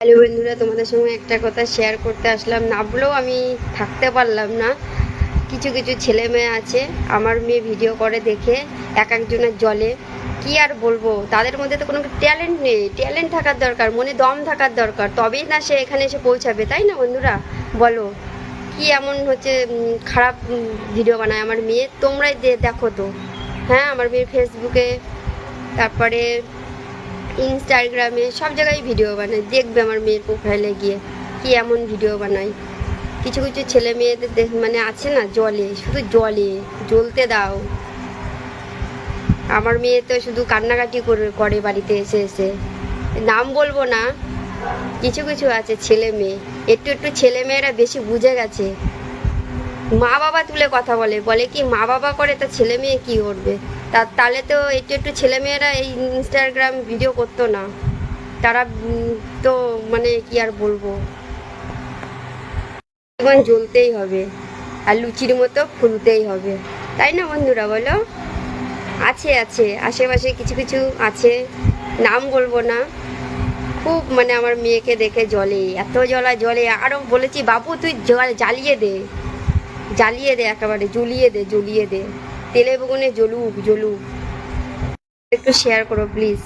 Hello বন্ধুরা, তোমাদের সঙ্গে একটা কথা শেয়ার করতে আসলাম, না বলেও আমি থাকতে পারলাম না। কিছু কিছু ছেলে মেয়ে আছে, আমার মেয়ে ভিডিও করে দেখে এক একজনের জলে কি আর বলবো, তাদের মধ্যে তো কোনো ট্যালেন্ট নেই। ট্যালেন্ট থাকার দরকার, মনে দম থাকার দরকার, তবেই না সে এখানে এসে পৌঁছাবে, তাই না বন্ধুরা? বলো কি এমন হচ্ছে খারাপ ভিডিও বানায় আমার মেয়ে, তোমরাই দেখো তো। হ্যাঁ, আমার মেয়ে ফেসবুকে, তারপরে ইনস্টাগ্রামে, সব জায়গায় ভিডিও বানায়। দেখবে আমার মেয়ের প্রোফাইলে গিয়ে কি এমন ভিডিও বানায়। কিছু কিছু ছেলে মেয়েদের মানে আছে না, জলে, শুধু জলে, জ্বলতে দাও। আমার মেয়ে তো শুধু কান্নাকাটি করে বাড়িতে এসে এসে। নাম বলবো না, কিছু কিছু আছে ছেলে মেয়ে, একটু একটু ছেলে মেয়েরা বেশি বুঝে গেছে। মা বাবা তুলে কথা বলে, বলে কি মা বাবা করে, তা ছেলে মেয়ে কি করবে? তাহলে তো একটু একটু ছেলে মেয়েরা এই ইনস্টাগ্রাম ভিডিও করতো না। তারা তো মানে কি আর বলবো, জীবন জ্বলতেই হবে আর লুচির মতো ফুলতেই হবে, তাই না বন্ধুরা? বলো। আছে আছে আশেপাশে কিছু কিছু আছে, নাম বলবো না। খুব মানে আমার মেয়েকে দেখে জলে, এত জ্বলা জলে, আরও বলেছি বাবু তুই জ্বালিয়ে দে, জ্বালিয়ে দে, একেবারে জ্বলিয়ে দে, জ্বলিয়ে দে, তেলে বেগুনে জ্বলুক জ্বলুক। একটু শেয়ার করো প্লিজ।